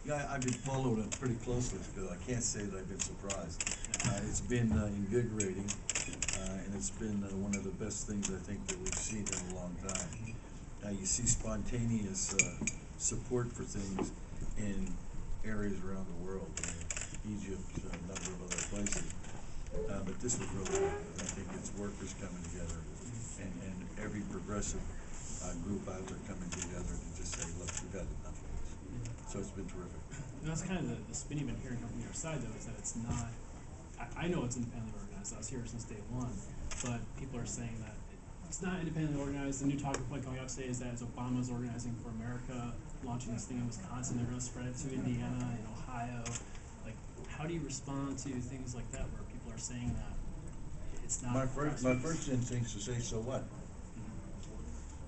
Yeah, I've been following it pretty closely, because I can't say that I've been surprised. It's been invigorating, and it's been one of the best things I think that we've seen in a long time. You see spontaneous support for things in areas around the world, Egypt, a number of other places. But this was really good. I think it's workers coming together, and every progressive group out there coming together to just say, look, we've had enough of this. So it's been terrific. And that's kind of the spin you've been hearing from your side, though, is that it's not, I know it's independently organized. I was here since day one, but people are saying that it's not independently organized. The new talking point going out today is that it's Obama's Organizing for America, launching this thing in Wisconsin. They're going to spread it to Indiana and Ohio. Like, how do you respond to things like that where people are saying that it's not? My first instinct is to say, so what?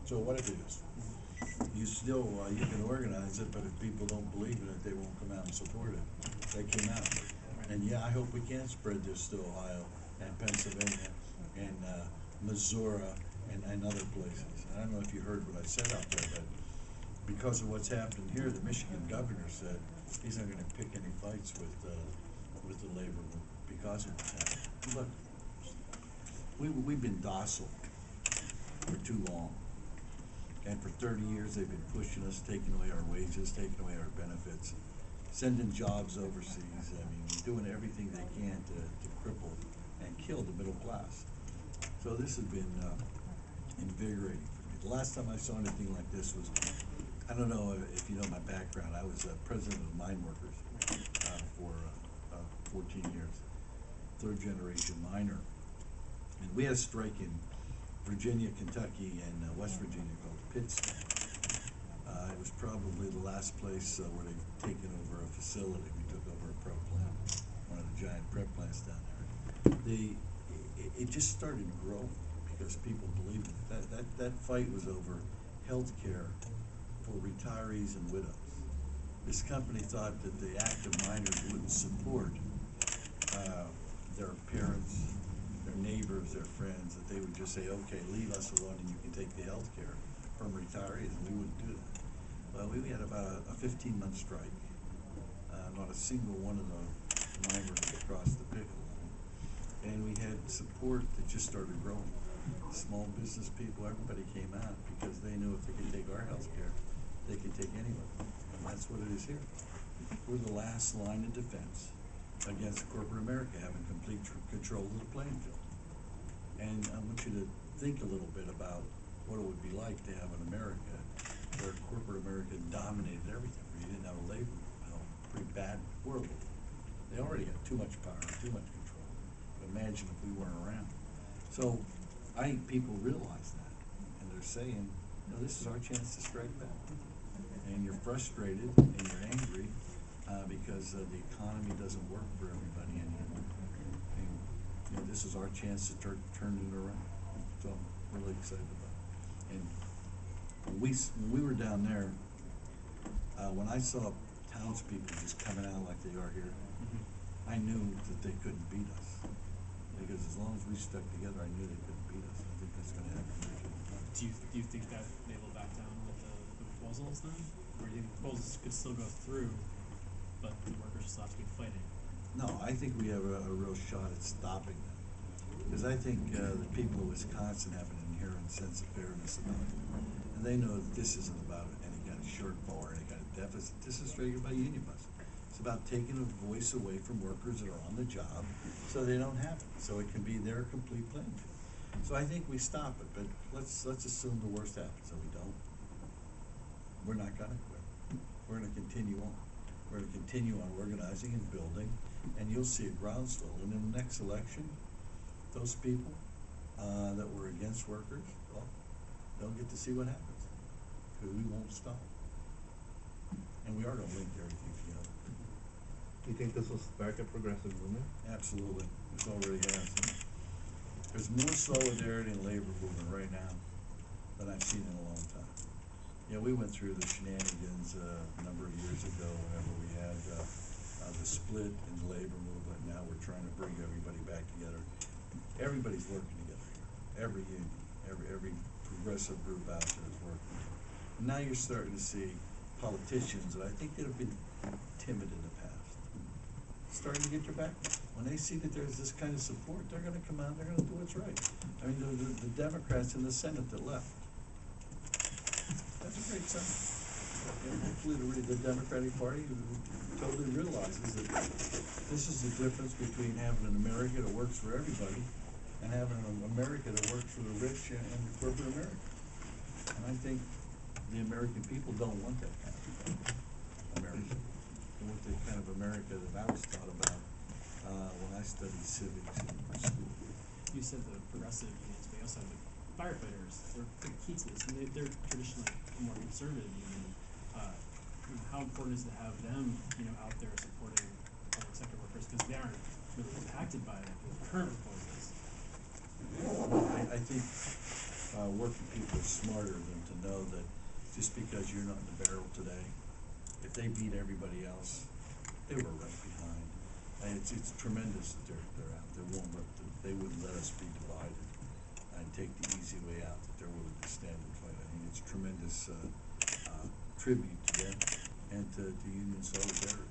So what if it is? You still, you can organize it, but if people don't believe in it, they won't come out and support it. They came out. And yeah, I hope we can spread this to Ohio and Pennsylvania and Missouri and other places. I don't know if you heard what I said out there, but because of what's happened here, the Michigan governor said he's not going to pick any fights with the labor movement because of what's happened. Look, we've been docile for too long. And for 30 years, they've been pushing us, taking away our wages, taking away our benefits, sending jobs overseas. I mean, doing everything they can to cripple and kill the middle class. So this has been invigorating for me. The last time I saw anything like this was, I don't know if you know my background, I was president of mine workers for 14 years, third generation miner. And we had a strike in Virginia, Kentucky, and West Virginia called Pitts. It was probably the last place where they've taken over a facility. We took over a prep plant, one of the giant prep plants down there. It just started growing because people believed it. That fight was over health care for retirees and widows. This company thought that the active miners wouldn't support their parents, their neighbors, their friends, that they would just say, okay, leave us alone and you can take the health care from retirees, and we wouldn't do that. Well, we had about a 15-month strike. Not a single one of the miners across the picket line. And we had support that just started growing. Small business people, everybody came out because they knew if they could take our health care, they could take anyone. And that's what it is here. We're the last line of defense against corporate America having complete control of the playing field. And I want you to think a little bit about what it would be like to have an America where corporate America dominated everything, where you didn't have a labor movement. Pretty bad world. They already had too much power, too much control. But imagine if we weren't around. So I think people realize that, and they're saying, you know, this is our chance to strike back. And you're frustrated and you're angry because the economy doesn't work for everybody anymore. And you know, this is our chance to turn it around. So I'm really excited about it. And when we were down there, when I saw townspeople just coming out like they are here, I knew that they couldn't beat us. Because as long as we stuck together, I knew they couldn't beat us. I think that's going to happen. Do you think that they will back down with the proposals then? Or do you think the proposals could still go through, but the workers still have to be fighting? No, I think we have a real shot at stopping them. Because I think the people of Wisconsin have an inherent sense of fairness about it. And they know that this isn't about any kind of shortfall or any kind of deficit. This is straight about union busting. It's about taking a voice away from workers that are on the job so they don't have it. So it can be their complete playing field. So I think we stop it, but let's assume the worst happens, so we don't. We're not going to quit. We're going to continue on. We're going to continue on organizing and building, and you'll see a groundswell. And in the next election, those people that were against workers, well, they'll get to see what happens, because we won't stop. And we are going to link everything together. Do you think this will spark a progressive movement? Absolutely. It already has. There's more solidarity in labor movement right now than I've seen in a long time. Yeah, we went through the shenanigans a number of years ago whenever we had the split in the labor movement. Now we're trying to bring everybody back together. Everybody's working together here. Every union, every progressive group out there is working. And now you're starting to see politicians that I think that have been timid in the past, starting to get their back. When they see that there's this kind of support, they're gonna come out, they're gonna do what's right. I mean, the Democrats in the Senate that left, that's a great sign. And hopefully the Democratic Party totally realizes that this is the difference between having an America that works for everybody and having an America that works for the rich and corporate America. And I think the American people don't want that kind of America. They want the kind of America that I was taught about when I studied civics in school. You said the progressive units, but you also have the firefighters. They're key to this, and they're traditionally more conservative union. How important is it to have them, out there supporting the public sector workers, because they aren't really impacted by the current proposals? I think working people are smarter than to know that just because you're not in the barrel today, if they beat everybody else, they were right behind. And it's tremendous that they're out. They wouldn't let us be divided and take the easy way out. That they're willing to stand and fight. I mean, it's tremendous tribute to them and to union solidarity.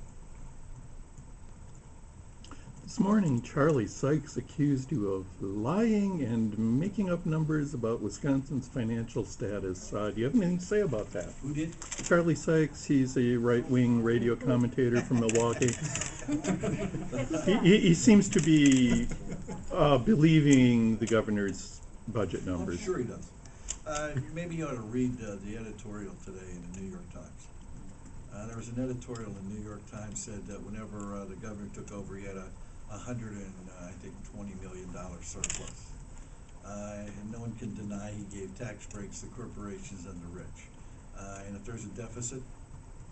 This morning, Charlie Sykes accused you of lying and making up numbers about Wisconsin's financial status. Do you have anything to say about that? Who did? Charlie Sykes, he's a right-wing radio commentator from Milwaukee. He seems to be believing the governor's budget numbers. I'm sure he does. Maybe you ought to read the editorial today in the New York Times. There was an editorial in the New York Times said that whenever the governor took over, he had a $120 million surplus. And no one can deny he gave tax breaks to corporations and the rich. And if there's a deficit,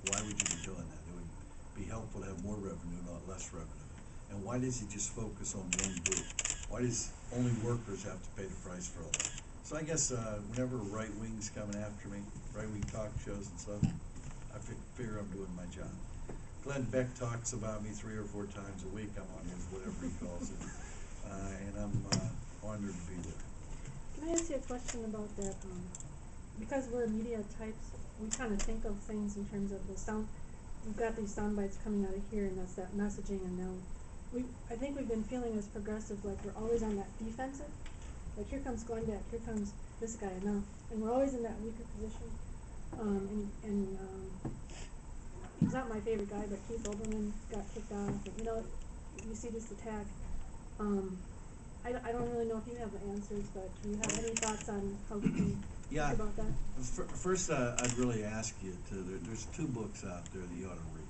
why would you be doing that? It would be helpful to have more revenue, not less revenue. And why does he just focus on one group? Why does only workers have to pay the price for all that? So I guess whenever right wing's coming after me, right wing talk shows and stuff, I figure I'm doing my job. Glenn Beck talks about me 3 or 4 times a week. I'm on his whatever he calls it, and I'm honored to be there. Can I ask you a question about that? Because we're media types, we kind of think of things in terms of the sound. We've got these sound bites coming out of here, and that's that messaging. And now, I think we've been feeling as progressive, like we're always on that defensive. Like here comes Glenn Beck, here comes this guy, and we're always in that weaker position. He's not my favorite guy, but Keith Olbermann got kicked off. And, you see this attack. I don't really know if you have the answers, but do you have any thoughts on how we can think about that? First, I'd really ask you there's 2 books out there that you ought to read.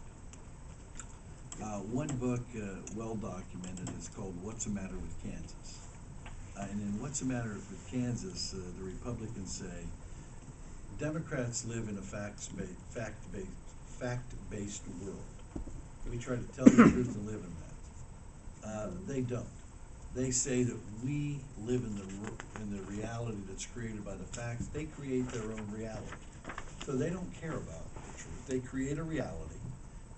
One book, well documented, is called What's the Matter with Kansas? And in What's the Matter with Kansas, the Republicans say, Democrats live in a fact-based world. We try to tell the truth and live in that. They don't. They say that we live in the reality that's created by the facts. They create their own reality. So they don't care about the truth. They create a reality.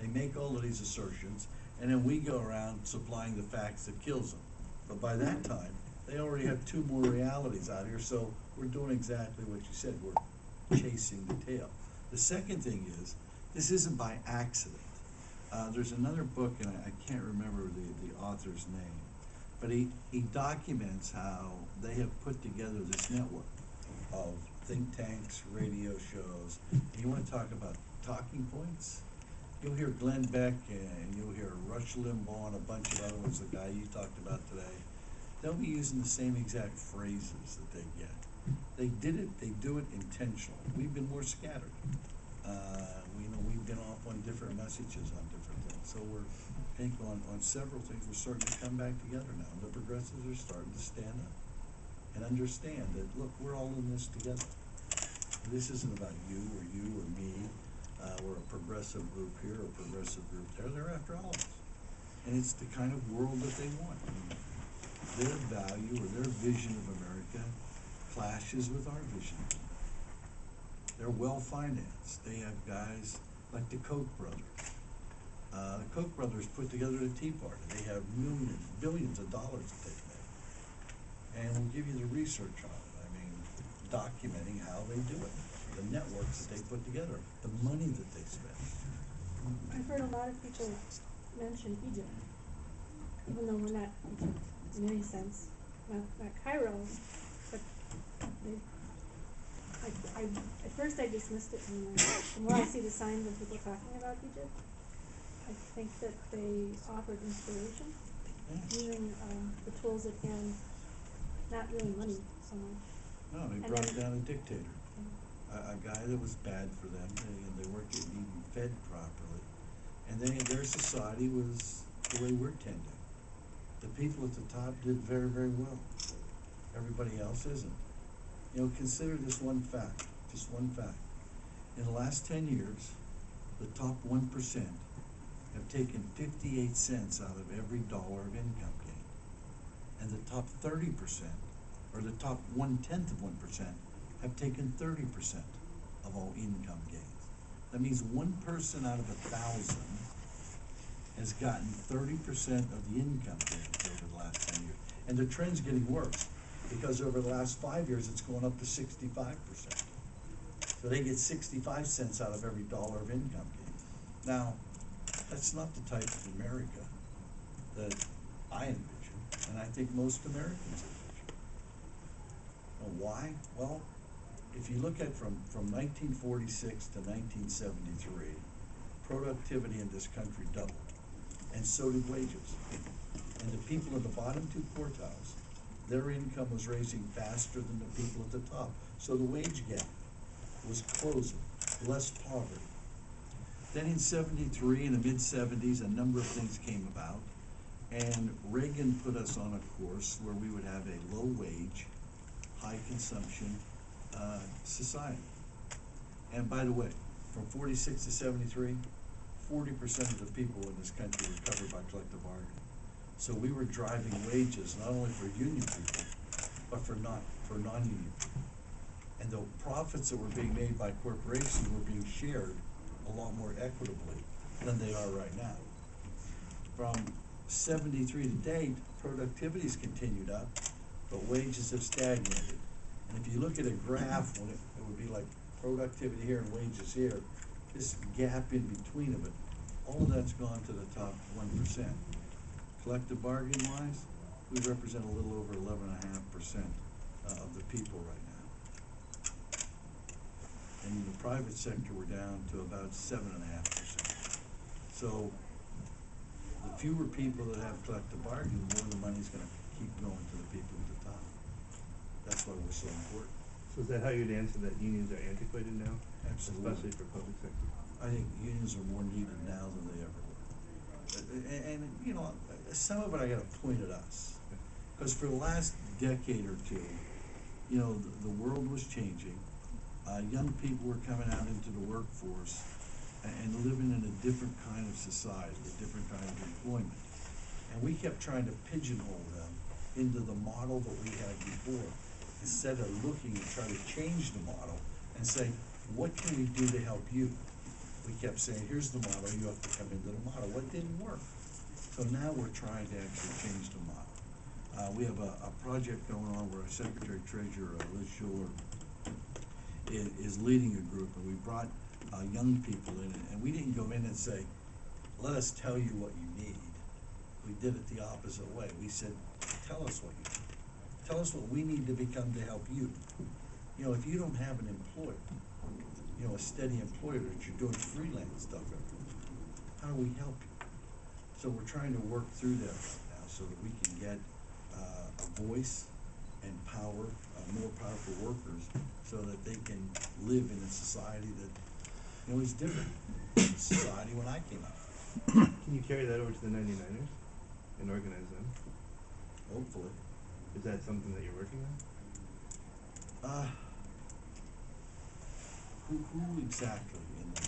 They make all of these assertions, and then we go around supplying the facts that kills them. But by that time, they already have 2 more realities out here, so we're doing exactly what you said. We're chasing the tail. The second thing is, this isn't by accident. There's another book, and I can't remember the author's name, but he documents how they have put together this network of think tanks, radio shows. And you want to talk about talking points? You'll hear Glenn Beck and you'll hear Rush Limbaugh and a bunch of other ones, the guy you talked about today. They'll be using the same exact phrases that they get. They do it intentionally. We've been more scattered. We've been off on different messages on different things. So I think on several things, we're starting to come back together now. The progressives are starting to stand up and understand that, look, we're all in this together. This isn't about you or me. We're a progressive group here, a progressive group there. They're after all of us. And it's the kind of world that they want. Their value or their vision of America clashes with our vision. They're well financed. They have guys like the Koch brothers. The Koch brothers put together the Tea Party. They have billions of dollars that they've made. And we'll give you the research on it. I mean, documenting how they do it. the networks that they put together, the money that they spend. I've heard a lot of people mention Egypt, even though we're not Egypt in any sense, not Cairo, but they, at first I dismissed it, and the more I see the signs of people talking about Egypt, I think that they offered inspiration, using the tools at hand, not really money so much. No, they And brought then- down a dictator, a guy that was bad for them, and they weren't getting even fed properly. And then their society was the way we're tending. The people at the top did very, very well. Everybody else isn't. You know, consider this one fact, just one fact. In the last 10 years, the top 1% have taken 58 cents out of every dollar of income gain. And the top 30%, or the top 1/10 of 1%, have taken 30% of all income gains. That means one person out of 1,000 has gotten 30% of the income gains over the last 10 years. And the trend's getting worse, because over the last 5 years, it's going up to 65%. So they get 65 cents out of every dollar of income gain. Now, that's not the type of America that I envision, and I think most Americans envision. Now, why? Well, if you look at from 1946 to 1973, productivity in this country doubled, and so did wages. And the people in the bottom two quartiles, their income was raising faster than the people at the top. So the wage gap was closing, less poverty. Then in 73, in the mid-70s, a number of things came about, and Reagan put us on a course where we would have a low-wage, high-consumption society. And by the way, from 46 to 73, 40% of the people in this country were covered by collective bargaining. So we were driving wages not only for union people, but for non-union people. And the profits that were being made by corporations were being shared a lot more equitably than they are right now. From 73 to date, productivity's continued up, but wages have stagnated. And if you look at a graph, when it would be like productivity here and wages here, this gap in between of it, all of that's gone to the top 1%. Collective bargaining wise, we represent a little over 11.5% of the people right now. And in the private sector, we're down to about 7.5%. So the fewer people that have collective bargaining, the more the money's gonna keep going to the people at the top. That's why we're so important. So is that how you'd answer that unions are antiquated now? Absolutely. Especially for public sector? I think unions are more needed now than they ever were. And you know, some of it I gotta point at us. Because for the last decade or two, you know, the world was changing. Young people were coming out into the workforce and living in a different kind of society, a different kind of employment. And we kept trying to pigeonhole them into the model that we had before, instead of looking and trying to change the model and say, what can we do to help you? We kept saying, here's the model, you have to come into the model. What didn't work? So now we're trying to actually change the model. We have a project going on where our Secretary Treasurer, Liz Schuler, is leading a group, and we brought young people in, and we didn't go in and say, let us tell you what you need. We did it the opposite way. We said, tell us what you need. Tell us what we need to become to help you. You know, if you don't have an employer, you know, a steady employer that you're doing freelance stuff every week, how do we help you? So we're trying to work through that right now so that we can get a voice and power, more powerful workers, so that they can live in a society that, you know, is different than the society when I came out. Can you carry that over to the 99ers and organize them? Hopefully. Is that something that you're working on? Who exactly in the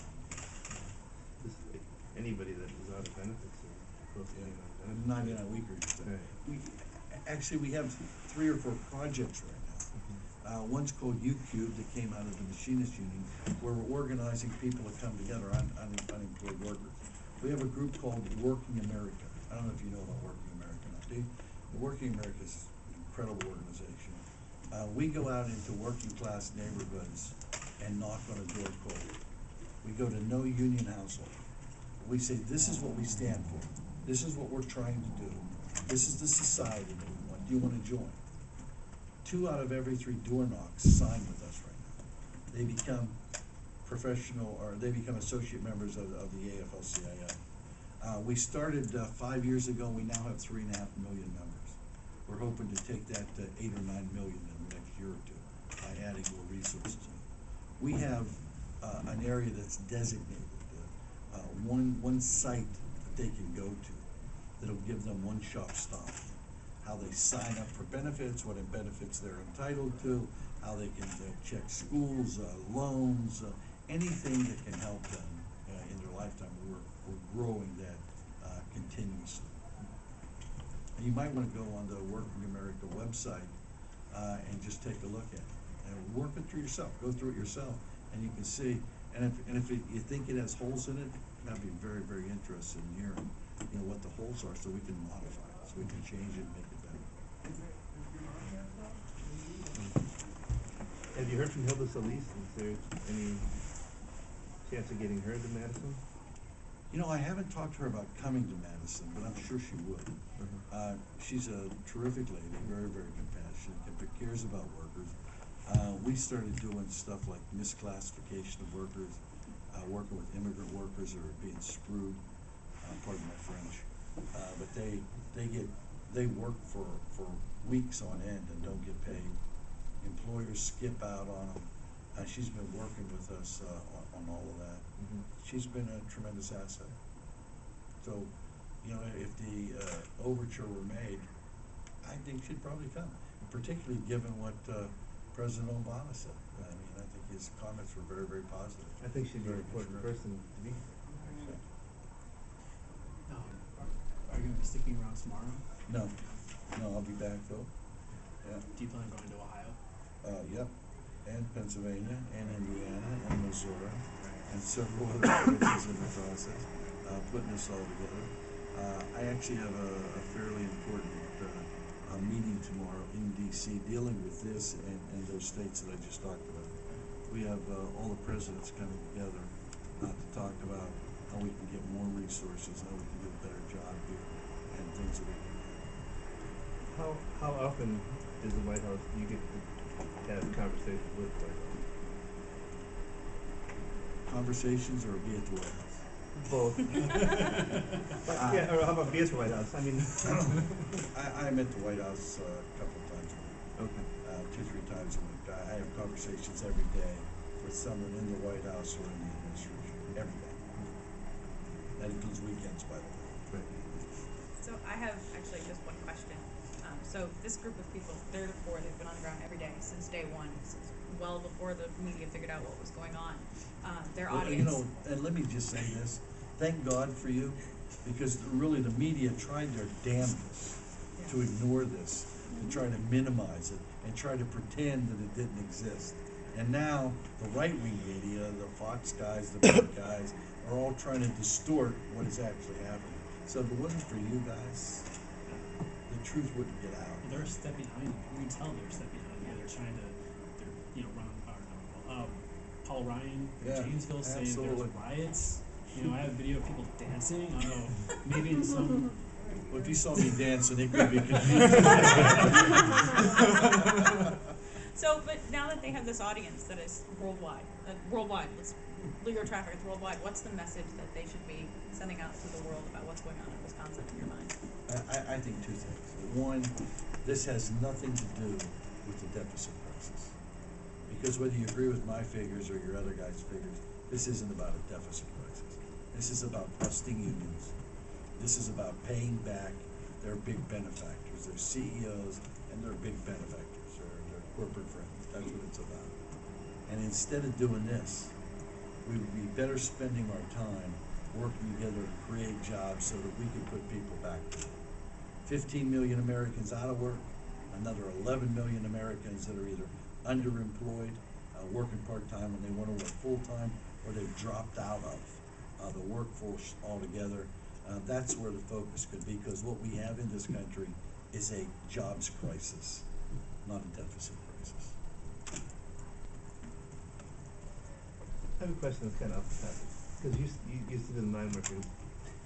Just like anybody that is out of benefits or close to being out of benefits? 99 week or something? Right. We have 3 or 4 projects right now. One's called UCube that came out of the Machinists Union, where we're organizing people to come together, unemployed workers. We have a group called Working America. I don't know if you know about Working America now, do you? The Working America is an incredible organization. We go out into working class neighborhoods and knock on a door cold. We go to no union household. We say, this is what we stand for. This is what we're trying to do. This is the society that we want. Do you want to join? 2 out of every 3 door knocks sign with us right now. They become professional, or they become associate members of the AFL-CIO. We started 5 years ago. We now have 3.5 million members. We're hoping to take that to 8 or 9 million in the next year or 2 by adding more resources. We have an area that's designated, one site that they can go to that'll give them one-stop stop. How they sign up for benefits, what benefits they're entitled to, how they can check schools, loans, anything that can help them in their lifetime. We're growing that continuously. And you might want to go on the Working America website and just take a look at it. And work it through yourself. Go through it yourself, and you can see. And if you think it has holes in it, that'd be very, very interested in hearing, what the holes are, so we can modify it, so we can change it and make it better. Have you heard from Hilda Solis? Is there any chance of getting her to Madison? I haven't talked to her about coming to Madison, but I'm sure she would. She's a terrific lady, very, very compassionate, cares about workers. We started doing stuff like misclassification of workers, working with immigrant workers who are being screwed, pardon my French. But they work for weeks on end and don't get paid. Employers skip out on them. She's been working with us on all of that. Mm-hmm. She's been a tremendous asset. So, if the overture were made, I think she'd probably come, particularly given what President Obama said. I think his comments were very, very positive. I think she'd be an important person to be here, actually. Are you going to be sticking around tomorrow? No, I'll be back though. Yeah. Do you plan on going to Ohio? Yep, and Pennsylvania, and Indiana, and Missouri, and several other places in the process, putting this all together. I actually have a fairly important meeting tomorrow in D.C. dealing with this and those states that I just talked about. We have all the presidents coming together to talk about how we can get more resources, how we can do a better job here, and things that we can do. How often is the White House, do you get to have conversations with the White House? Conversations or be at the White House? Both. Yeah, or how about be at the White House? I mean, I'm at the White House a couple of times a week. okay. 2-3 times a week. I have conversations every day with someone in the White House or in the administration. Every day. That includes weekends, by the way. Right. So I have actually just one question. So this group of people, 3 to 4, they've been on the ground every day since day one, since well before the media figured out what was going on. Their audience. And let me just say this. Thank God for you, because really the media tried their damnedest to ignore this, to try to minimize it, and try to pretend that it didn't exist. And now the right-wing media, the Fox guys, the big guys, are all trying to distort what is actually happening. So if it wasn't for you guys, the truth wouldn't get out. They're a step behind you. You can tell they're a step behind you. They're trying to, Paul Ryan from Yeah, Janesville saying absolutely. there's riots. I have video of people dancing. I don't know, maybe in some. Well, if you saw me dancing, it could be confusing. So, but now that they have this audience that is worldwide, legal traffic is worldwide, what's the message that they should be sending out to the world about what's going on in Wisconsin in your mind? I think 2 things. One, this has nothing to do with the deficit crisis. Because whether you agree with my figures or your other guys' figures, this isn't about a deficit crisis. This is about busting unions. This is about paying back their big benefactors, their CEOs and their big benefactors, their corporate friends. That's what it's about. And instead of doing this, we would be better spending our time working together to create jobs so that we can put people back to work. 15 million Americans out of work, another 11 million Americans that are either underemployed, working part-time when they want to work full-time, or they've dropped out of the workforce altogether. That's where the focus could be, because what we have in this country is a jobs crisis, not a deficit crisis. I have a question that's kind of off the topic, because you used to do the mine workers,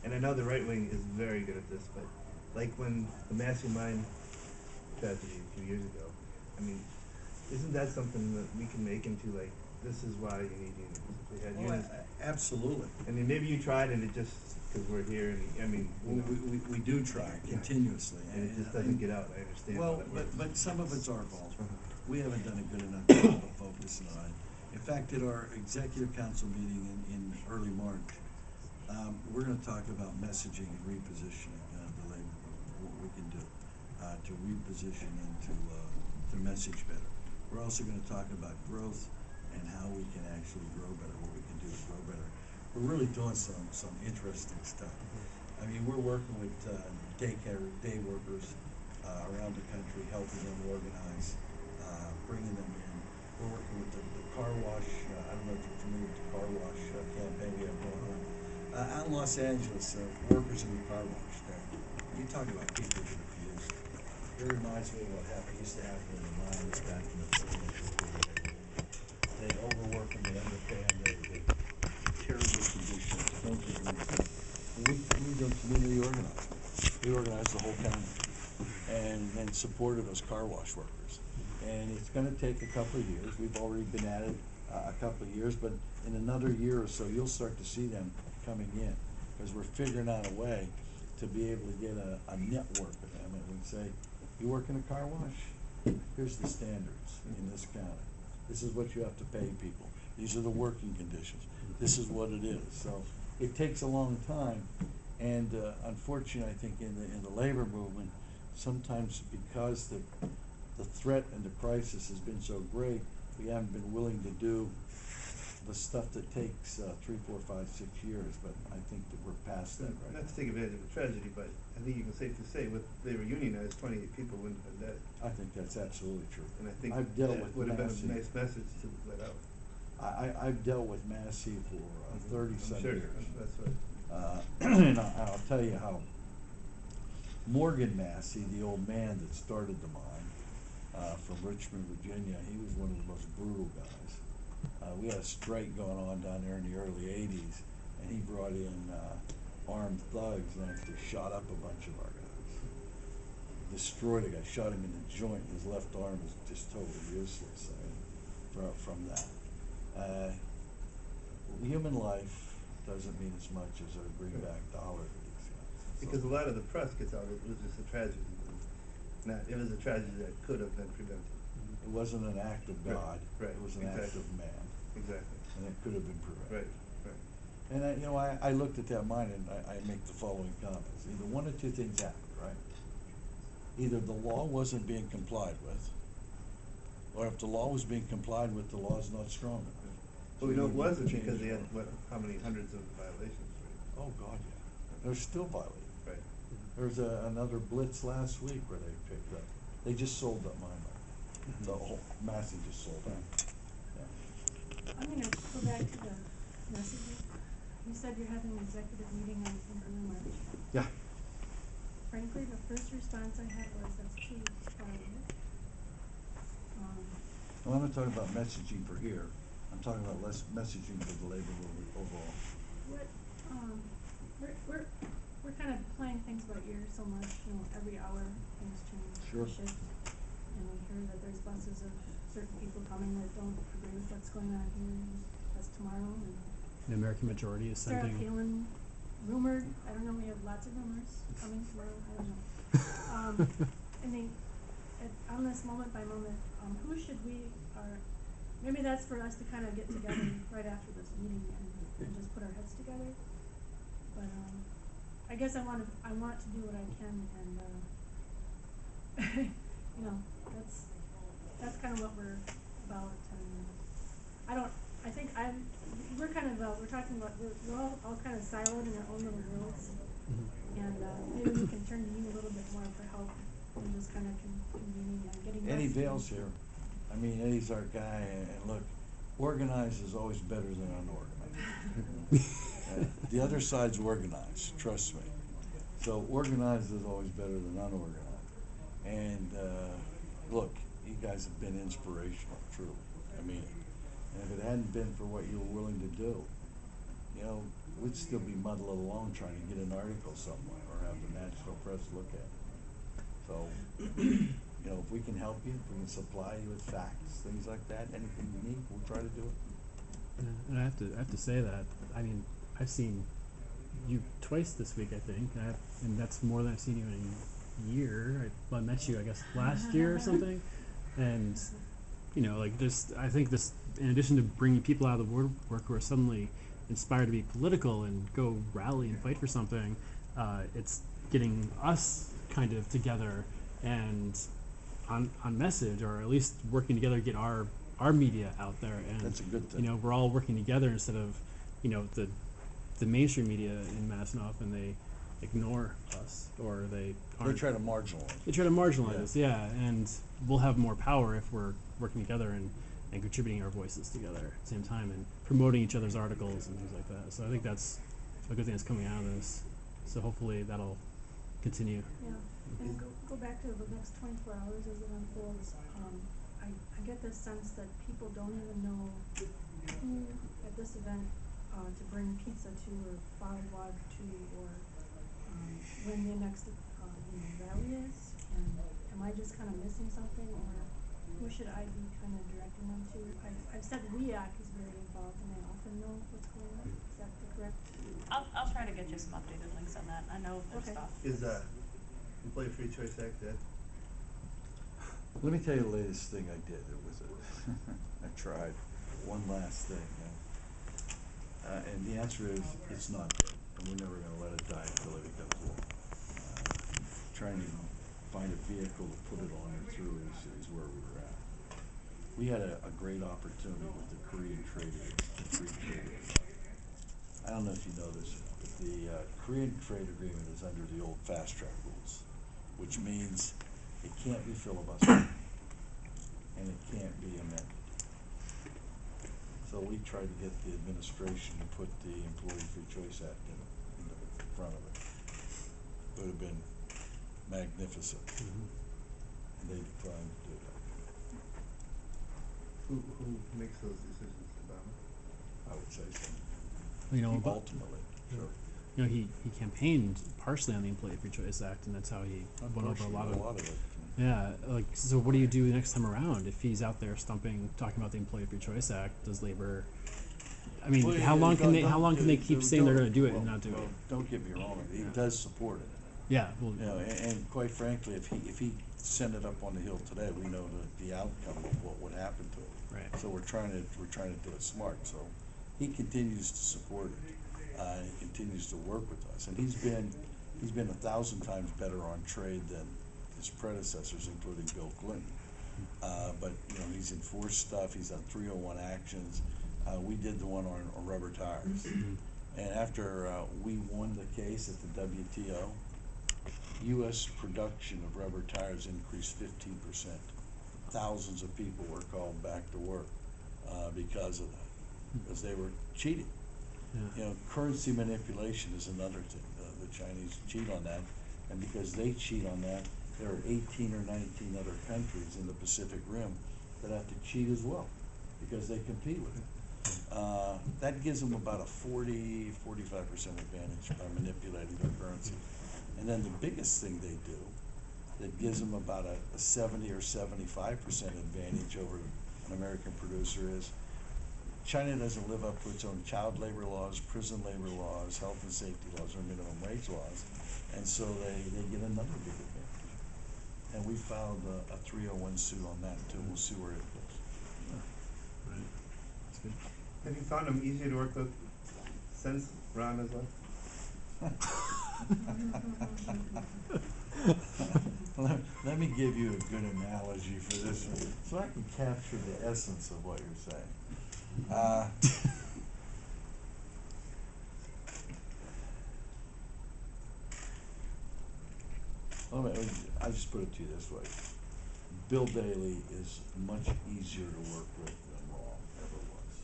and I know the right wing is very good at this, but like when the Massey mine tragedy a few years ago, I mean, isn't that something that we can make into like, this is why you need unions? If we had unions, Absolutely. I mean, maybe you tried and it just, because we're here, and I mean, you know, We do try continuously. and it just doesn't get out. I understand. Well, how that works. but some of it's our fault. Uh-huh. We haven't done a good enough job of focusing on it. In fact, at our executive council meeting in early March, we're gonna talk about messaging and repositioning, the labor movement, what we can do, to reposition and to message better. We're also gonna talk about growth and how we can actually grow better, what we can do to grow better. We're really doing some interesting stuff. I mean, we're working with, day workers, around the country, helping them organize, bringing them in. We're working with the car wash, I don't know if you're familiar with the car wash campaign we have going on. Out in Los Angeles, workers in the car wash there. You talk about people that are abused. It reminds me of what happened, used to happen in the mines back in the 40s. They overwork them, they underpay them, they terrible conditions, don't get anything. We do community organizing. We organized the whole county and supported those car wash workers. And it's gonna take a couple of years. We've already been at it a couple of years, but in another year or so, you'll start to see them coming in. Because we're figuring out a way to be able to get a network of them. And we say, you work in a car wash? Here's the standards in this county. This is what you have to pay people. These are the working conditions. This is what it is. So it takes a long time. And unfortunately, I think in the labor movement, sometimes because the threat and the crisis has been so great, we haven't been willing to do the stuff that takes 3, 4, 5, 6 years. But I think that we're past that right Not to now. take advantage of the tragedy, but I think you can safely say with they were unionized, 28 people wouldn't have been dead. I think that's absolutely true. And I think I've dealt that with would have been Massey. a nice message to let out. I've dealt with Massey for 30-some I'm sure. years. That's right. And I'll tell you how Morgan Massey, the old man that started the mine, from Richmond, Virginia, he was one of the most brutal guys. We had a strike going on down there in the early 80s, and he brought in armed thugs and actually shot up a bunch of our guys. Destroyed a guy, shot him in the joint. His left arm was just totally useless from that. Human life doesn't mean as much as a greenback dollar to these guys. Because a lot of the press gets out, it was just a tragedy. It was a tragedy that could have been prevented. It wasn't an act of God. Right, It was an act exactly. of man, Exactly. and it could have been prevented. Right. And I looked at that mine and I make the following comments. Either one of two things happened, right? Either the law wasn't being complied with, or if the law was being complied with, the law is not strong enough. But we know it So you need to wasn't change because they the had, law. how many hundreds of violations, right? Oh, God, yeah. They're still violating. Right. There was another blitz last week where they picked up. They just sold that mine. The whole Massey just sold out. Yeah. I'm gonna go back to the messaging. You said you're having an executive meeting in early March. Yeah. Frankly, the first response I had was, that's too far away. Well, I'm not talking about messaging for here. I'm talking about less messaging for the labor movement overall. What, we're kind of playing things by ear so much, every hour things change, Sure. shift. And we hear that there's buses of certain people coming that don't agree with what's going on here, and that's tomorrow, and The American majority is Sarah sending. Palin, rumored, I don't know, we have lots of rumors coming tomorrow, I don't know. I mean, on this moment by moment, who should we, maybe that's for us to kind of get together right after this meeting and just put our heads together. But, I guess I want to do what I can, and, that's kind of what we're about, and we're kind of, we're talking about, we're all kind of siloed in our own little worlds, and, maybe we can turn to you a little bit more for help, and just kind of convening and getting. Eddie messaging. Bale's here. I mean, Eddie's our guy, and look, organized is always better than unorganized. The other side's organized, trust me. So organized is always better than unorganized. And look, you guys have been inspirational, truly. I mean, And if it hadn't been for what you were willing to do, you know, we'd still be muddling along trying to get an article somewhere or have the national press look at it. So, you know, if we can help you, if we can supply you with facts, things like that, anything you need, we'll try to do it. Yeah, and I have to say that, I mean, I've seen you twice this week, I think, and that's more than I've seen you in a year. I met you, I guess, last year or something, and you know, like I think this, in addition to bringing people out of the woodwork who are suddenly inspired to be political and go rally and fight for something, it's getting us kind of together and on message, or at least working together to get our media out there. And That's a good thing. you know, we're all working together instead of, you know, the mainstream media in Madison often they ignore us, or they try to marginalize. they try to marginalize Yeah. us, yeah, and we'll have more power if we're working together and contributing our voices together at the same time and promoting each other's articles and things like that. So I think that's a good thing that's coming out of this. So hopefully that'll continue. Yeah, and go back to the next 24 hours as it unfolds. I get this sense that people don't even know who at this event to bring pizza to or bottled water to, or when the next rally is. And am I just kind of missing something, or who should I be kind of directing them to? I've said WEAC is very involved and they often know what's going on. Is that the correct? I'll try to get you some updated links on that. I know there's Okay. stuff. Is Employee Free Choice Act dead? Let me tell you the latest thing I did. It was I tried one last thing, and the answer is it's not dead, and we're never going to let it die until it becomes law. Trying to find a vehicle to put it on and through is where we were at. We had a great opportunity with the Korean trade free trade agreement. I don't know if you know this, but the Korean trade agreement is under the old fast track rules, which means it can't be filibustered and it can't be amended. So we tried to get the administration to put the Employee Free Choice Act in the front of it. It would have been magnificent. And they declined to do that. Who makes those decisions, Obama? I would say so. You know, Ultimately, sure. you know, he campaigned partially on the Employee Free Choice Act, and that's how he won over a lot of it. Yeah, like, so what do you do next time around if he's out there talking about the Employee Free Choice Act? Does labor? I mean, Well, how long can they keep saying they're going to do it well, and not do well, it? Don't get me wrong. He Yeah. does support it. Yeah, well, You know, and quite frankly, if he sent it up on the Hill today, we know the outcome of what would happen to it. right. So we're trying to do it smart. So he continues to support it. He continues to work with us, and he's been 1,000 times better on trade than his predecessors, including Bill Clinton. But you know, he's enforced stuff. He's done 301 actions. We did the one on rubber tires, and after we won the case at the WTO, U.S. production of rubber tires increased 15%. Thousands of people were called back to work because of that, because they were cheating. Yeah. You know, currency manipulation is another thing. The Chinese cheat on that, and because they cheat on that, there are 18 or 19 other countries in the Pacific Rim that have to cheat as well, because they compete with it. That gives them about a 40–45% advantage by manipulating their currency. And then the biggest thing they do that gives them about a 70 or 75% advantage over an American producer is China doesn't live up to its own child labor laws, prison labor laws, health and safety laws, or minimum wage laws, and so they get another big advantage. And we filed a 301 suit on that too. We'll see where it goes. Right. That's good. Have you found them easier to work with since Ron has left? Let me give you a good analogy for this one, so I can capture the essence of what you're saying. I just put it to you this way. Bill Daley is much easier to work with than Ron ever was.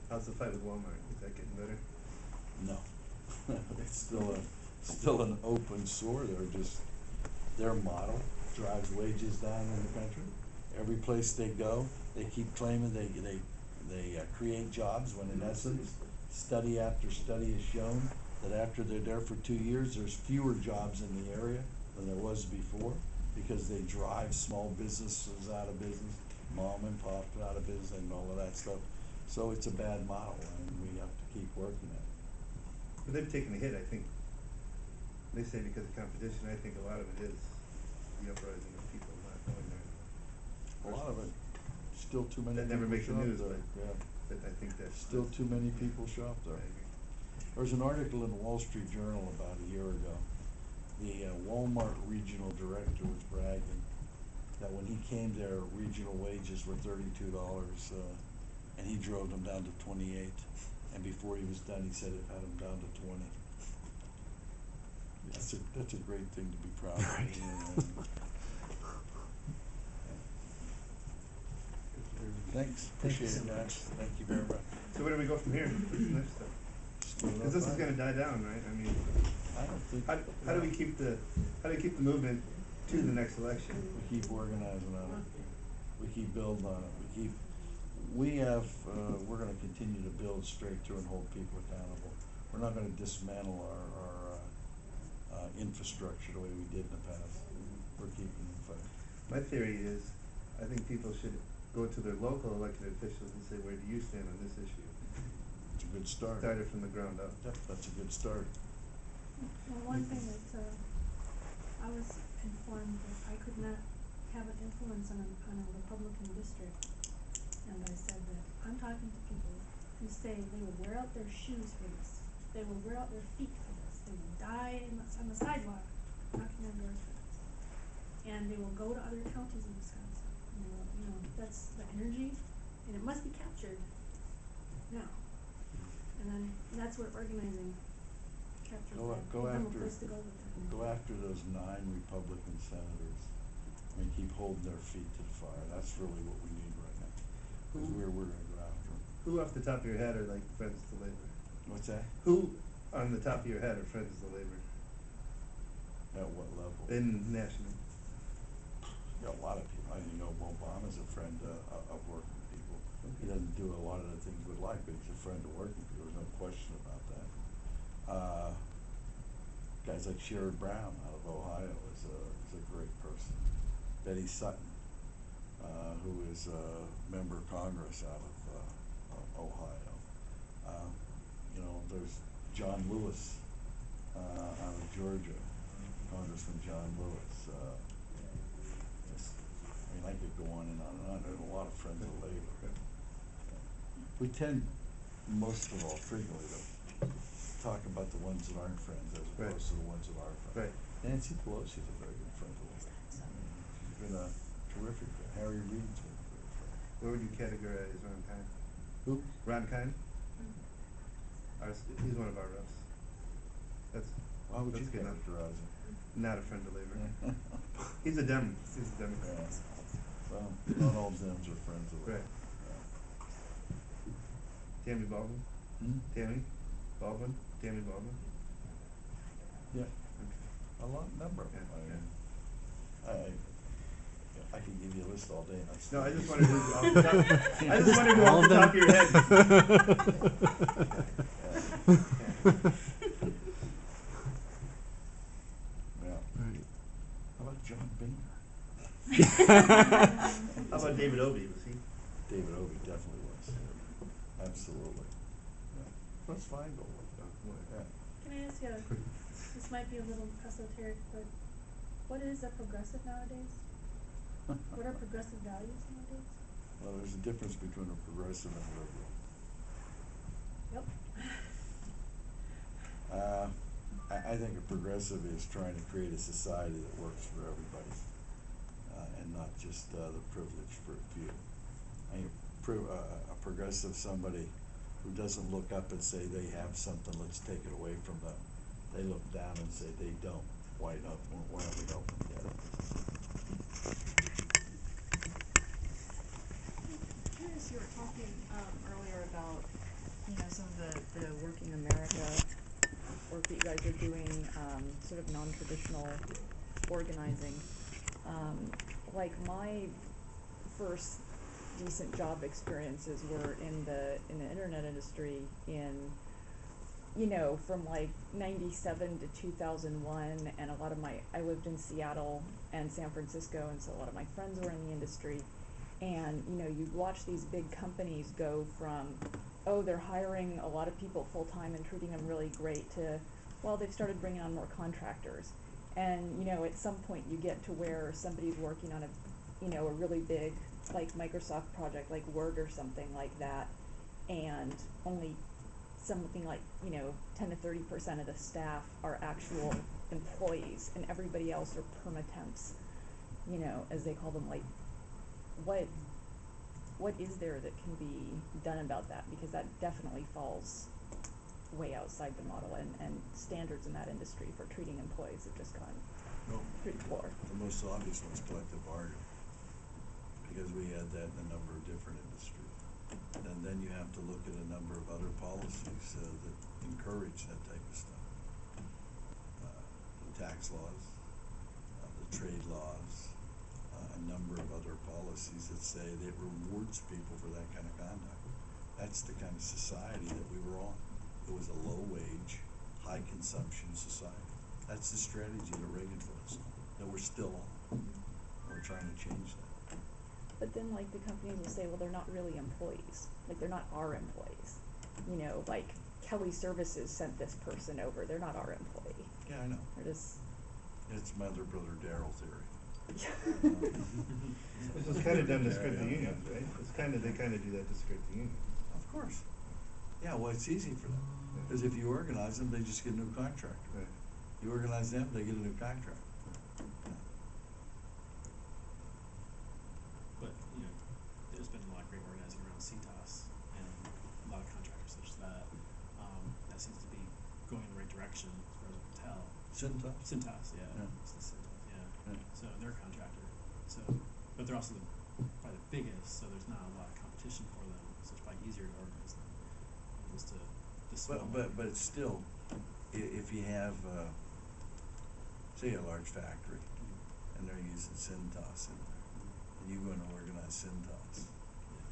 How's the fight with Walmart? Is that getting better? No. It's still an open sore. They're just their model drives wages down in the country. Every place they go, they keep claiming they create jobs, when in essence, study after study has shown that after they're there for 2 years, there's fewer jobs in the area than there was before, because they drive small businesses out of business, mom and pop out of business, and all of that stuff. So it's a bad model, and we have to keep working at it. But they've taken a hit, I think. They say because of competition. I think a lot of it is the uprising of people not going there A anymore. lot of it, still too many That never people makes the show up news, there. Yeah. but I think that's Still too many people show up there. I agree. There was an article in the Wall Street Journal about a year ago. The Walmart regional director was bragging that when he came there, regional wages were $32, and he drove them down to 28. And before he was done, he said it had them down to 20. That's a great thing to be proud of. Right. Thanks. Appreciate it, guys. Thank you very much. So where do we go from here? What's the next step? Because this is going to die down, right? I mean, I don't think. how do we keep the movement to the next election? We keep organizing on it. We keep building on it. We're gonna continue to build straight through and hold people accountable. We're not gonna dismantle our infrastructure the way we did in the past. We're keeping it focused. My theory is, I think people should go to their local elected officials and say, where do you stand on this issue? It's a good start. Start it from the ground up. Yep, that's a good start. Well, one thing that, I was informed that I could not have an influence on a Republican district. And I said that I'm talking to people who say they will wear out their shoes for this. They will wear out their feet for this. They will die on the sidewalk knocking on doors for this. And they will go to other counties in Wisconsin. And they will, that's the energy, and it must be captured now. And then that's what organizing captures that. Go Give them a after, place to go with it. go after those 9 Republican senators. I mean, keep holding their feet to the fire. That's really what we need right now. Because we're gonna go after them. Who off the top of your head are like friends to labor? What's that? Who on the top of your head are friends to labor? At what level? In national. You know, a lot of people. I think Obama's a friend of working people. He doesn't do a lot of the things we'd like, but he's a friend of working people. There's no question about that. Guys like Sherrod Brown out of Ohio is a great person. Betty Sutton, who is a member of Congress out of Ohio. There's John Lewis out of Georgia, Congressman John Lewis. I could go on and on and on. There's a lot of friends of labor. We tend, most of all, frequently to talk about the ones that aren't friends as opposed to the ones that are friends. Right. Nancy Pelosi's a very good friend of labor. She's been a terrific friend. Harry Reid's been a great friend. Where would you categorize Ron Kine? Who? Ron Kine? He's one of our reps. How would you that's good enough. characterize him? Not a friend of labor. He's a Democrat. He's a Democrat. Yeah. Well, not all Dems are friends of labor. Right. Tammy Baldwin? Hmm? Tammy Baldwin? Tammy Baldwin? Yeah. A number of them. Yeah, I can give you a list all day. And No, I just wondered who off the top. I just wondered who off the top of your head. Yeah. Right. How about John Boehner? How about David Obey? Was he? David Obey definitely was. Absolutely. Yeah. Let's find gold. Yeah. Can I ask you, this might be a little esoteric, but what is a progressive nowadays? What are progressive values nowadays? Well, there's a difference between a progressive and a liberal. Yep. I think a progressive is trying to create a society that works for everybody, and not just the privilege for a few. I think a progressive, somebody who doesn't look up and say they have something, let's take it away from them. They look down and say they don't. Why don't we help them get it? Curious, you were talking earlier about some of the Working America work that you guys are doing, sort of non-traditional organizing. Like my first decent job experiences were in the internet industry in, from like 97 to 2001, and a lot of I lived in Seattle and San Francisco, and so a lot of my friends were in the industry, and you'd watch these big companies go from, oh, they're hiring a lot of people full time and treating them really great, to, well, they've started bringing on more contractors, and at some point you get to where somebody's working on a really big like Microsoft project like Word or something like that, and only something like 10 to 30% of the staff are actual employees, and everybody else are permatemps, as they call them. Like, what is there that can be done about that? Because that definitely falls way outside the model, and standards in that industry for treating employees have just gone Well, pretty poor. the most obvious one's collective bargaining, because we had that in a number of different industries. And then you have to look at a number of other policies that encourage that type of stuff. The tax laws, the trade laws, a number of other policies that say that rewards people for that kind of conduct. That's the kind of society that we were on. It was a low-wage, high-consumption society. That's the strategy that Reagan put us on, that we're still on. We're trying to change that. But then, like, the companies will say, well, they're not really employees. Like, they're not our employees. Like, Kelly Services sent this person over. They're not our employee. Yeah, I know. They're just... It's Mother Brother Daryl theory. Which is kind of done to skirt the unions, right? They kind of do that to skirt the unions. Of course. Yeah, well, it's easy for them. Because if you organize them, they just get a new contract. Right. You organize them, they get a new contract. But, there's been a lot of great organizing around CTOS and a lot of contractors such as that. That seems to be going in the right direction as far as I can tell. Cintas? Yeah. Yeah. It's the Cintas, yeah. Yeah. So they're a contractor. So, but they're also probably the biggest, so there's not a lot of competition for them. So it's probably easier to organize them. Just to small. But it's still, if you have, say a large factory, and they're using Cintas in there, and you go in and organize Cintas.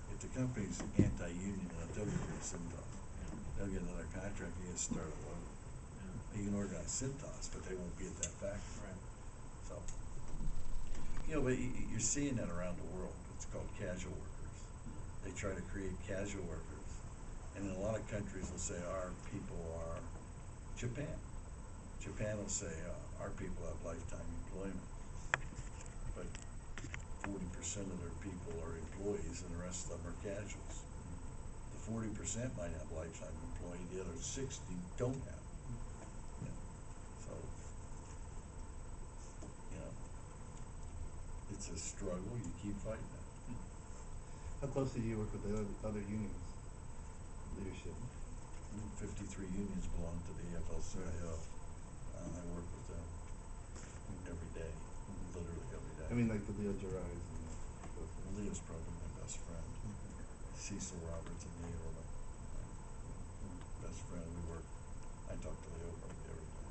If the company's anti-union, they'll get rid of Cintas. They'll get another contract, you get to start all over. Yeah. You can organize Cintas, but they won't be at that factory. Right. So, but you're seeing that around the world. It's called casual workers. They try to create casual workers. And in a lot of countries will say our people are Japan. Japan will say our people have lifetime employment. But 40% of their people are employees and the rest of them are casuals. The 40% might have lifetime employment, the other 60 don't have. So, it's a struggle, you keep fighting it. How closely do you work with the other unions leadership? 53 unions belong to the AFL-CIO. I work with them every day, literally every day. I mean, like the Leo Gerais and those guys. Leo's probably my best friend. Cecil Roberts and Leo are my best friend. I talk to Leo probably every day.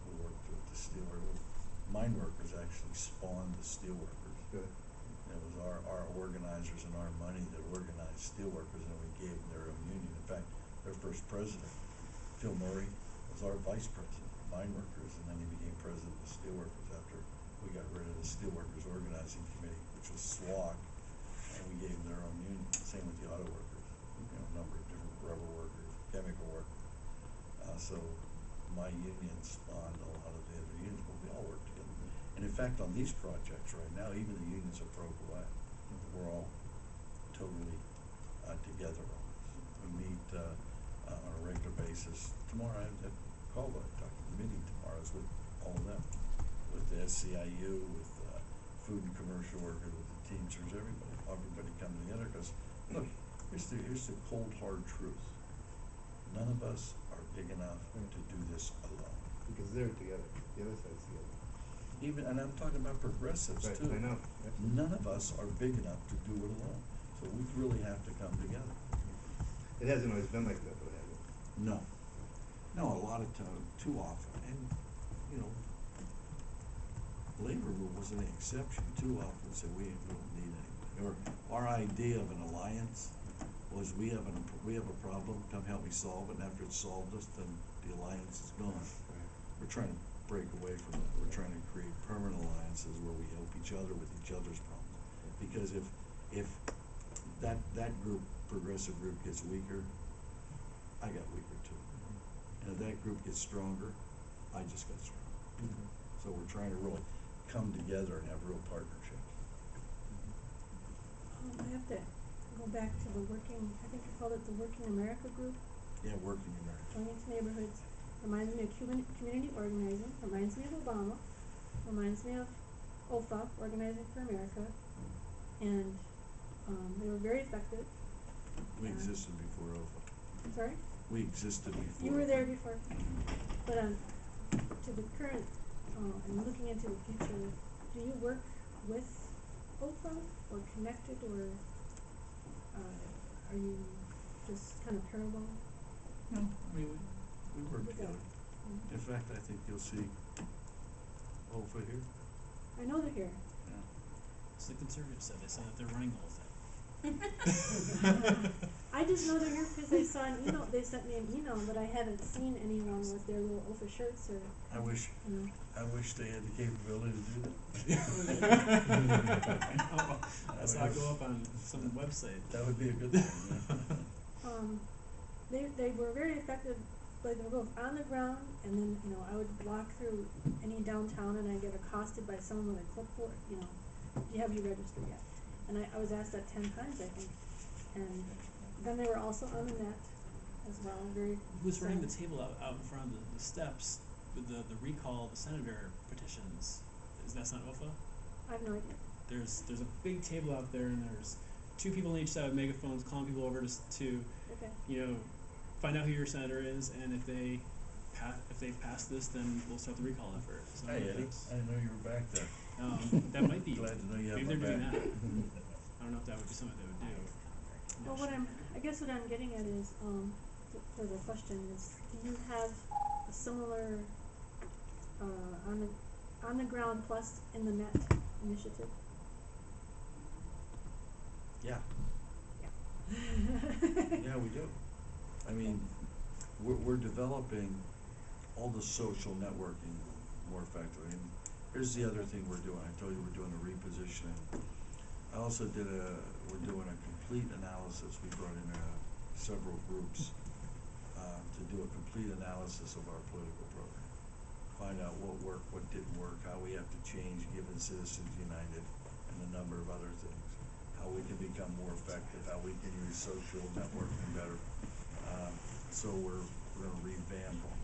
We worked with the steelworkers. Mine workers actually spawned the steelworkers. Good. It was our organizers and our money that organized steelworkers, and we gave them their own union. In fact, their first president, Phil Murray, was our vice president of mine workers, and then he became president of the steelworkers after we got rid of the steelworkers organizing committee, which was SWAG, and we gave them their own union. Same with the auto workers, a number of different rubber workers, chemical workers. So my union spawned a lot of the other unions, but we all work together. And in fact, on these projects right now, even the unions are pro-coed. We're all totally together on this. We meet on a regular basis. Tomorrow I have that call that I talked to the meeting tomorrow is with all of them, with the SCIU, with food and commercial workers, with the Teamsters, everybody come together, because look, here's the cold hard truth. None of us are big enough to do this alone. Because they're together. The other side's together. And I'm talking about progressives Right, too. I know. None of us are big enough to do it alone. So we really have to come together. It hasn't always been like that, though, has it? No, a lot of times, too often. And, labor rule was an exception. Too often said we don't need anything. Or our idea of an alliance was we have a problem, come help me solve it, and after it's solved us, then the alliance is gone. We're trying to break away from it. We're trying to create permanent alliances where we help each other with each other's problems. Because if that group, progressive group, gets weaker, I got weaker too. And if that group gets stronger, I just got stronger. So we're trying to really come together and have real partnerships. I have to go back to the working, I think you called it the Working America Group, Yeah, working America. going into neighborhoods. Reminds me of Cuban community organizing, reminds me of Obama, reminds me of OFA, Organizing for America, and they were very effective. We existed before OFA. I'm sorry? We existed before. You were OFA. there before. But to the current, and looking into the future, do you work with OFA or connected, or are you just kind of parallel? No, I mean, we work with together. that? In fact, I think you'll see OFA here. I know they're here. Yeah. As the conservatives said, they said that they're running the whole thing. I just know they're here because they saw an email. They sent me an email, but I haven't seen anyone with their little OFA shirts or. I wish they had the capability to do that. I saw it go up on some website. That would be a good thing. Yeah. They were very effective. Like they were both on the ground, and then I would walk through any downtown, and I get accosted by someone with a clipboard. Do you have your register yet? And I was asked that 10 times, I think. And then they were also on the net as well. Very. Who was running the table out in front of the steps with the recall of the senator petitions? That's not OFA? I have no idea. There's a big table out there, and there's two people on each side with megaphones calling people over to Okay. find out who your senator is, and if they've passed this, then we'll start the recall effort. So Hey, Eddie, I didn't know you were back there. that might be. Glad to know you have Maybe my they're doing back. that. I don't know if that would be something they would do. Well, I guess what I'm getting at is, for the question is, do you have a similar, on the ground plus in the net initiative? Yeah. Yeah. Yeah, we do. I mean, we're developing all the social networking more effectively. And here's the other thing we're doing. I told you we're doing a repositioning. I also we're doing a complete analysis. We brought in several groups to do a complete analysis of our political program. Find out what worked, what didn't work, how we have to change given Citizens United and a number of other things. How we can become more effective, how we can use social networking better. So we're going to revamp them.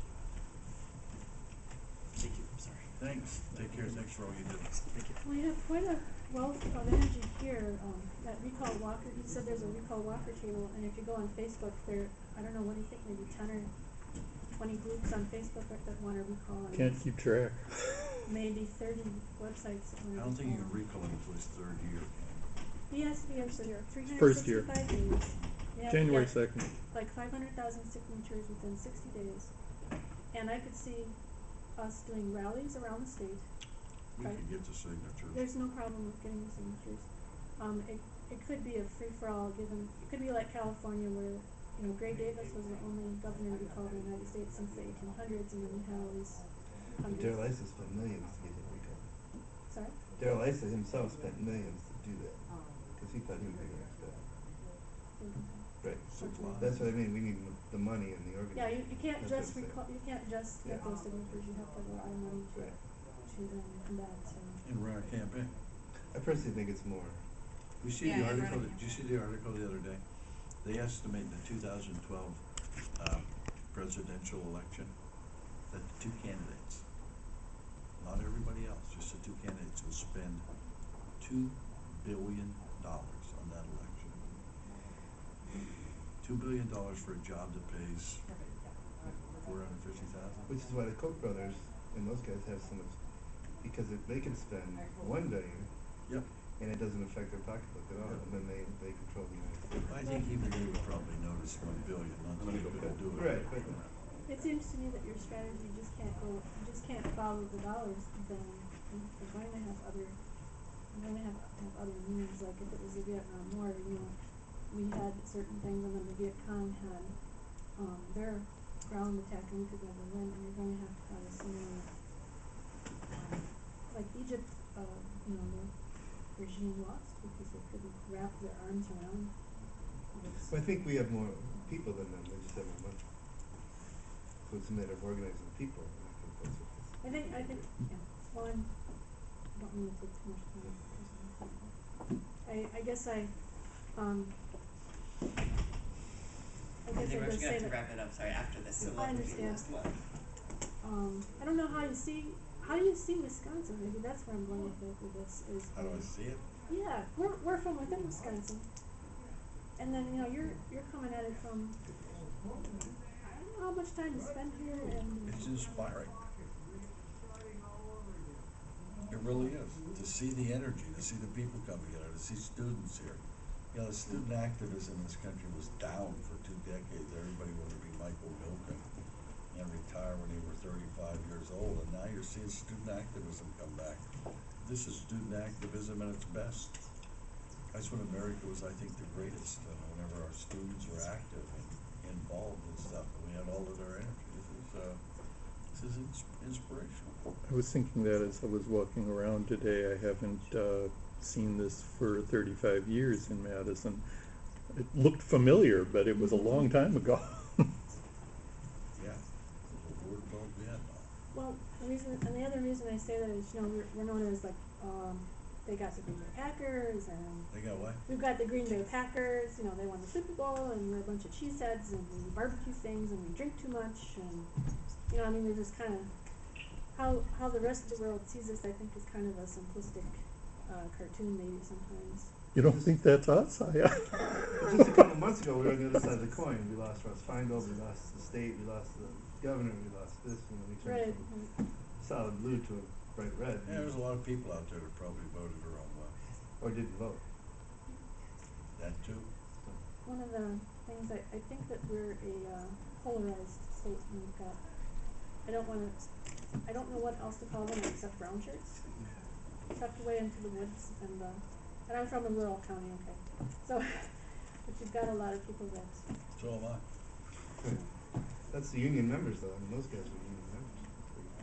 Thank you. I'm sorry. Thanks. Take care. Thanks for all you do. Thank you. We have quite a wealth of energy here. That recall walker, you said there's a recall walker table, and if you go on Facebook, I don't know, what do you think, maybe 10 or 20 groups on Facebook that want to recall. And Can't keep track. maybe 30 websites that want to I don't think you can recall. recall him until his third year. He has to be up to First year. 365 days. You have to January get 2nd. like 500,000 signatures within 60 days. And I could see us doing rallies around the state. We Right. could get the signatures. There's no problem with getting the signatures. It could be a free-for-all given, it could be like California where, Gray Davis was the only governor to be called in the United States since the 1800s, and then we had all these hundreds. Darrell Issa spent millions to get him recalled. Sorry? Darrell Issa himself spent millions to do that because he thought he would be the next guy. Right. Supply. That's what I mean. We need the money and the organization. Yeah, you can't That's just what I'm saying. you can't just get Yeah. those signatures, you have to have a lot of money to Right. then combat, so. And run a campaign. I personally think it's more. You see Yeah, the you're article? right. Did you see the article the other day? They estimate in the 2012 presidential election that the two candidates, not everybody else, just the two candidates, will spend $2 billion on that election. $2 billion for a job that pays $450,000. Which is why the Koch brothers and those guys have so much, because if they can spend $1 billion, Yep. and it doesn't affect their pocketbook at all, and then they control the United States. I think even they would probably notice $1 billion. Not that they're gonna do it. Right, but It seems to me that your strategy just can't follow the dollars, then we're going to have other means, like if it was the Vietnam War, we had certain things, and then the Viet Cong had, their ground attack, and we could never win, and you're gonna have to have a similar, like Egypt, the regime lost because they couldn't wrap their arms around this. Well, I think we have more people than them, they just have more money. So it's a matter of organizing people, and I think that's what this. I think, yeah, well, I don't mean to take too much time. I guess I Pretty much just gonna say have to that, wrap it up, sorry, after this, so I what would be the understand. last one? I don't know how do you see Wisconsin? Maybe that's where I'm going with this, is. How do I see it? Yeah, we're from within Wisconsin. And then, you're coming at it from, I don't know how much time you spend here, and. It's inspiring. It really is, to see the energy, to see the people come together, to see students here. The student activism in this country was down for 2 decades. Everybody wanted to be Michael Milken and retire when they were 35 years old, and now you're seeing student activism come back. This is student activism at its best. That's when America was, I think, the greatest, whenever our students were active and involved in stuff, and we had all of their energy. This is inspirational. I was thinking that as I was walking around today. I haven't seen this for 35 years in Madison. It looked familiar, but it was a long time ago. Yeah, the word called Vietnam. Well, the other reason I say that is, we're known as, like, they got the Green Bay Packers, and They got what? we've got the Green Bay Packers, they won the Super Bowl, and we're a bunch of cheeseheads, and we barbecue things, and we drink too much, and, they're just kind of, how the rest of the world sees us, I think, is kind of a simplistic, cartoon maybe sometimes. You don't think that's us? Just a couple months ago, we were on the other side of the coin. We lost Russ Feingold, we lost the state, we lost the governor, we lost this, we turned from solid blue to a bright red. Yeah, there's a lot of people out there that probably voted the wrong way. Or didn't vote. That too. One of the things, I think that we're a polarized state, and we've got, I don't know what else to call them except brown shirts, tucked away into the woods, and I'm from a rural county, okay, so, but you've got a lot of people that. So am I. That's the union members, though. I mean, those guys were union members.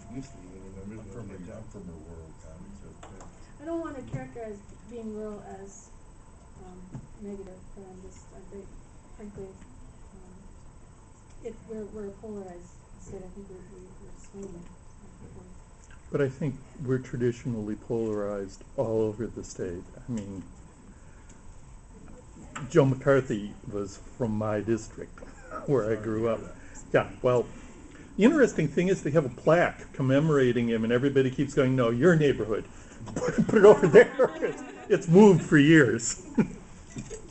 They used to be union members. I'm but they got from a rural county too. I don't want to characterize being rural as negative, but frankly, we're a polarized state. I think we're swinging. But I think we're traditionally polarized all over the state. I mean, Joe McCarthy was from my district, where I grew up. Yeah, well, the interesting thing is they have a plaque commemorating him, and everybody keeps going, no, your neighborhood. Put it over there. It's moved for years.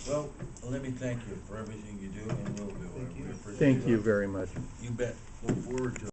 Well, let me thank you for everything you do and will do. Thank you. We appreciate Thank it. you very much. You bet. Look forward to it.